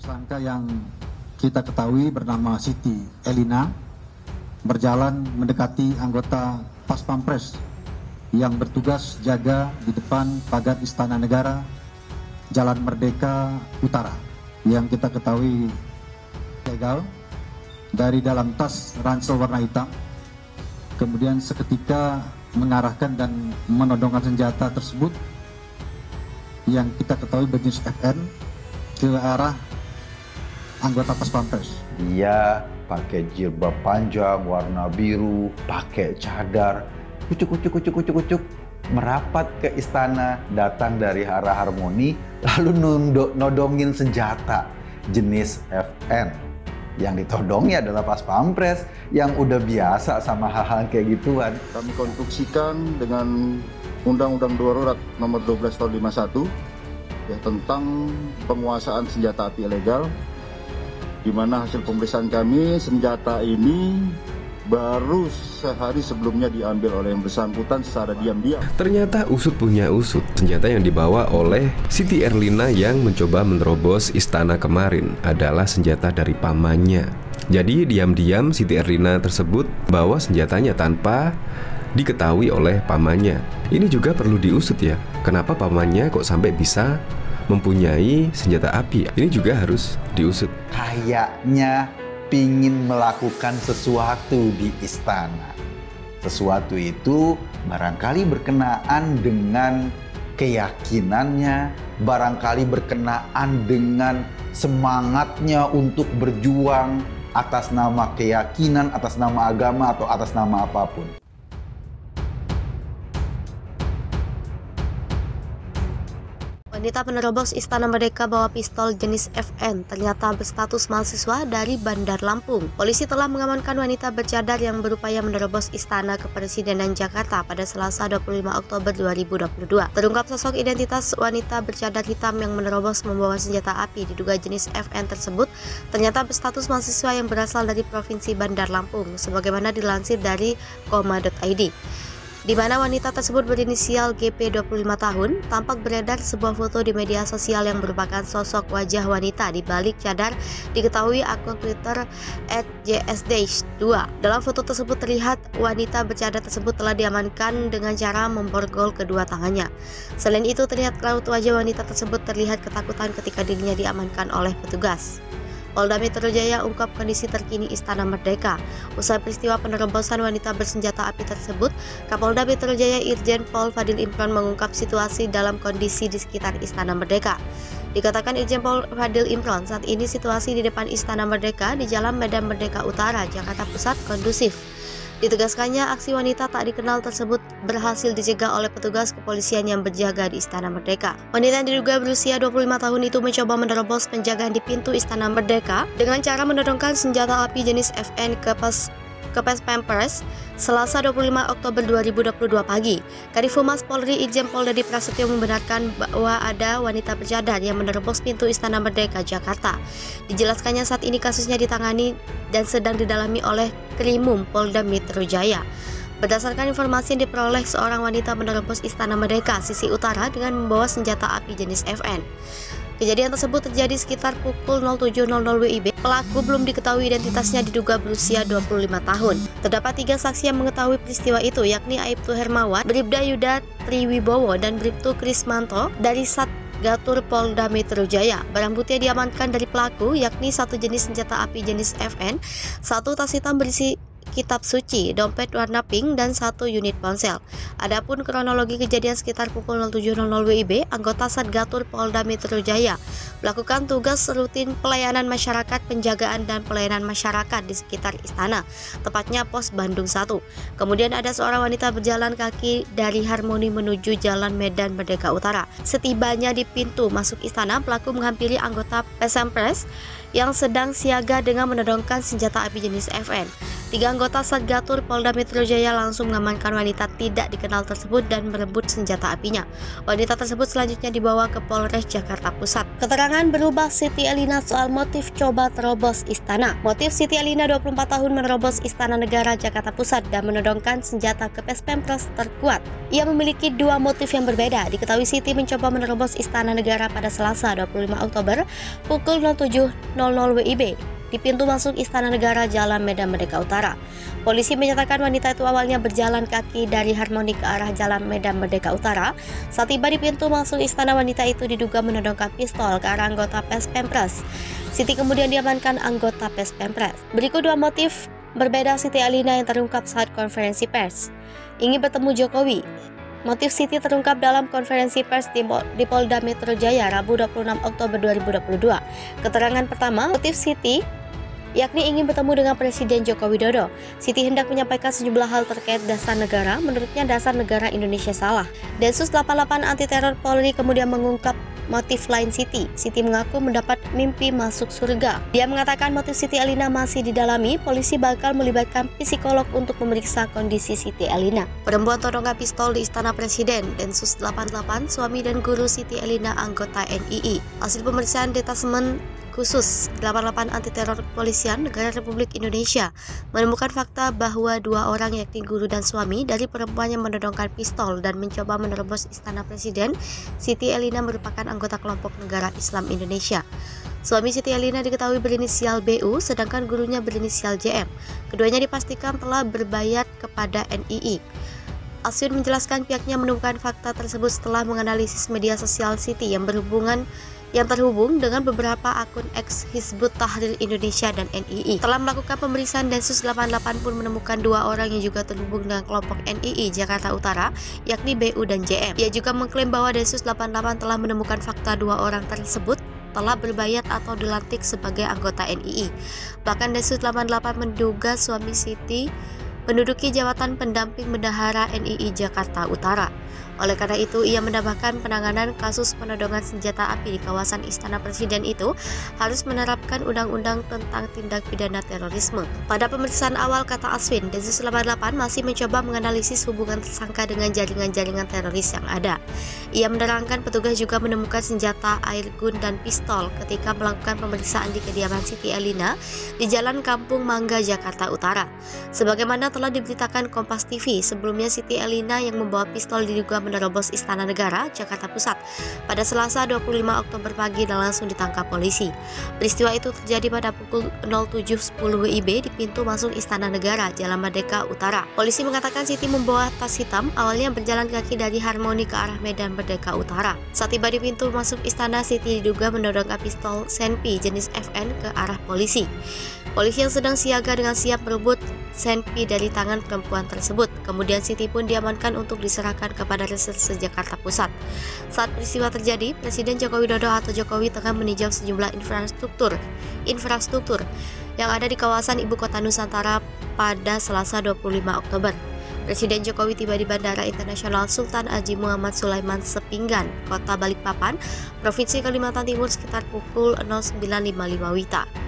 Tersangka yang kita ketahui bernama Siti Elina berjalan mendekati anggota Pas Pampres yang bertugas jaga di depan pagar Istana Negara Jalan Merdeka Utara yang kita ketahui legal. Dari dalam tas ransel warna hitam, kemudian seketika mengarahkan dan menodongkan senjata tersebut yang kita ketahui berjenis FN ke arah anggota Pas Pampres. Dia pakai jilbab panjang warna biru, pakai cadar, kucuk, merapat ke istana, datang dari arah Harmoni, lalu nodongin senjata jenis FN. Yang ditodongnya adalah Pas Pampres yang udah biasa sama hal-hal kayak gituan. Kami konstruksikan dengan Undang-Undang Darurat Nomor 12 Tahun 51 ya, tentang penguasaan senjata api ilegal, di mana hasil pemeriksaan kami senjata ini baru sehari sebelumnya diambil oleh yang bersangkutan secara diam-diam. Ternyata usut punya usut. Senjata yang dibawa oleh Siti Erlina yang mencoba menerobos istana kemarin adalah senjata dari pamannya. Jadi diam-diam Siti Erlina tersebut bawa senjatanya tanpa diketahui oleh pamannya. Ini juga perlu diusut ya. Kenapa pamannya kok sampai bisa mempunyai senjata api? Ini juga harus diusut. Kayaknya pingin melakukan sesuatu di istana. Sesuatu itu barangkali berkenaan dengan keyakinannya, barangkali berkenaan dengan semangatnya untuk berjuang atas nama keyakinan, atas nama agama, atau atas nama apapun. Wanita penerobos Istana Merdeka bawa pistol jenis FN ternyata berstatus mahasiswa dari Bandar Lampung. Polisi telah mengamankan wanita bercadar yang berupaya menerobos Istana Kepresidenan Jakarta pada Selasa 25 Oktober 2022. Terungkap sosok identitas wanita bercadar hitam yang menerobos membawa senjata api diduga jenis FN tersebut ternyata berstatus mahasiswa yang berasal dari Provinsi Bandar Lampung, sebagaimana dilansir dari koma.id. Di mana wanita tersebut berinisial GP 25 tahun, tampak beredar sebuah foto di media sosial yang merupakan sosok wajah wanita di balik cadar diketahui akun Twitter @jsdash2. Dalam foto tersebut terlihat wanita bercadar tersebut telah diamankan dengan cara memborgol kedua tangannya. Selain itu terlihat raut wajah wanita tersebut terlihat ketakutan ketika dirinya diamankan oleh petugas. Polda Metro Jaya ungkap kondisi terkini Istana Merdeka. Usai peristiwa penerobosan wanita bersenjata api tersebut, Kapolda Metro Jaya Irjen Pol Fadil Imron mengungkap situasi dalam kondisi di sekitar Istana Merdeka. Dikatakan Irjen Pol Fadil Imron, saat ini situasi di depan Istana Merdeka di Jalan Medan Merdeka Utara, Jakarta Pusat kondusif. Ditegaskannya aksi wanita tak dikenal tersebut berhasil dicegah oleh petugas kepolisian yang berjaga di Istana Merdeka. Wanita yang diduga berusia 25 tahun itu mencoba menerobos penjagaan di pintu Istana Merdeka dengan cara menodongkan senjata api jenis FN ke Pas Pampres Selasa 25 Oktober 2022 pagi. Kadif Humas Polri Irjen Pol Dedy Prasetyo membenarkan bahwa ada wanita bercadar yang menerobos pintu Istana Merdeka Jakarta. Dijelaskannya saat ini kasusnya ditangani dan sedang didalami oleh Krimum Polda Metro Jaya. Berdasarkan informasi yang diperoleh, seorang wanita menerobos Istana Merdeka sisi utara dengan membawa senjata api jenis FN. Kejadian tersebut terjadi sekitar pukul 07.00 WIB. Pelaku belum diketahui identitasnya, diduga berusia 25 tahun. Terdapat 3 saksi yang mengetahui peristiwa itu, yakni Aibtu Hermawan, Bribda Yuda Triwibowo, dan Bribtu Krismanto dari Satgatur Polda Metro Jaya. Barang bukti yang diamankan dari pelaku yakni 1 jenis senjata api jenis FN, 1 tas hitam berisi kitab suci, dompet warna pink, dan 1 unit ponsel. Adapun kronologi kejadian sekitar pukul 07.00 WIB, anggota Satgatur Polda Metro Jaya melakukan tugas rutin pelayanan masyarakat, penjagaan dan pelayanan masyarakat di sekitar istana, tepatnya pos Bandung 1. Kemudian ada seorang wanita berjalan kaki dari Harmoni menuju Jalan Medan Merdeka Utara. Setibanya di pintu masuk istana, pelaku menghampiri anggota Pas Pampres yang sedang siaga dengan menodongkan senjata api jenis FN. Tiga anggota Satgatur Polda Metro Jaya langsung mengamankan wanita tidak dikenal tersebut dan merebut senjata apinya. Wanita tersebut selanjutnya dibawa ke Polres Jakarta Pusat. Keterangan berubah Siti Elina soal motif coba terobos istana. Motif Siti Elina 24 tahun menerobos Istana Negara Jakarta Pusat dan menodongkan senjata ke Paspempres terkuat. Ia memiliki dua motif yang berbeda. Diketahui Siti mencoba menerobos Istana Negara pada Selasa 25 Oktober pukul 07.00 WIB di pintu masuk Istana Negara Jalan Medan Merdeka Utara. Polisi menyatakan wanita itu awalnya berjalan kaki dari Harmoni ke arah Jalan Medan Merdeka Utara. Saat tiba di pintu masuk istana, wanita itu diduga menodongkan pistol ke arah anggota Paspempres. Siti kemudian diamankan anggota Paspempres. Berikut dua motif berbeda Siti Elina yang terungkap saat konferensi pers. Ingin bertemu Jokowi. Motif Siti terungkap dalam konferensi pers di Polda Metro Jaya Rabu 26 Oktober 2022. Keterangan pertama, motif Siti yakni ingin bertemu dengan Presiden Joko Widodo. Siti hendak menyampaikan sejumlah hal terkait dasar negara. Menurutnya dasar negara Indonesia salah. Densus 88 anti teror Polri kemudian mengungkap motif lain Siti. Siti mengaku mendapat mimpi masuk surga. Dia mengatakan motif Siti Elina masih didalami. Polisi bakal melibatkan psikolog untuk memeriksa kondisi Siti Elina. Perempuan todongkan pistol di Istana Presiden. Densus 88 suami dan guru Siti Elina anggota NII. Hasil pemeriksaan detasemen khusus 88 anti teror kepolisian negara Republik Indonesia menemukan fakta bahwa dua orang yakni guru dan suami dari perempuan yang menodongkan pistol dan mencoba menerobos Istana Presiden, Siti Elina merupakan anggota kelompok Negara Islam Indonesia. Suami Siti Elina diketahui berinisial BU, sedangkan gurunya berinisial JM. Keduanya dipastikan telah berbayat kepada NII. Asyun menjelaskan pihaknya menemukan fakta tersebut setelah menganalisis media sosial Siti yang terhubung dengan beberapa akun ex Hizbut Tahrir Indonesia dan NII. Telah melakukan pemeriksaan, Densus 88 pun menemukan dua orang yang juga terhubung dengan kelompok NII Jakarta Utara, yakni BU dan JM. Ia juga mengklaim bahwa Densus 88 telah menemukan fakta dua orang tersebut telah berbayat atau dilantik sebagai anggota NII. Bahkan Densus 88 menduga suami Siti menduduki jabatan pendamping bendahara NII Jakarta Utara. Oleh karena itu, ia menambahkan penanganan kasus penodongan senjata api di kawasan Istana Presiden itu harus menerapkan undang-undang tentang tindak pidana terorisme. Pada pemeriksaan awal, kata Aswin, Densus 88 masih mencoba menganalisis hubungan tersangka dengan jaringan-jaringan teroris yang ada. Ia menerangkan petugas juga menemukan senjata air gun dan pistol ketika melakukan pemeriksaan di kediaman Siti Elina di Jalan Kampung Mangga, Jakarta Utara. Sebagaimana telah diberitakan Kompas TV, sebelumnya Siti Elina yang membawa pistol diduga menerobos Istana Negara, Jakarta Pusat pada Selasa 25 Oktober pagi dan langsung ditangkap polisi. Peristiwa itu terjadi pada pukul 07.10 WIB di pintu masuk Istana Negara, Jalan Merdeka Utara. Polisi mengatakan Siti membawa tas hitam, awalnya berjalan kaki dari Harmoni ke arah Medan Merdeka Utara. Saat tiba di pintu masuk istana, Siti diduga menodongkan pistol Senpi jenis FN ke arah polisi. Polisi yang sedang siaga dengan siap merebut Senpi dari tangan perempuan tersebut. Kemudian Siti pun diamankan untuk diserahkan kepada Reserse Jakarta Pusat. Saat peristiwa terjadi, Presiden Joko Widodo atau Jokowi tengah meninjau sejumlah infrastruktur yang ada di kawasan Ibu Kota Nusantara pada Selasa 25 Oktober. Presiden Jokowi tiba di Bandara Internasional Sultan Haji Muhammad Sulaiman Sepinggan, Kota Balikpapan, Provinsi Kalimantan Timur sekitar pukul 09.55 WITA.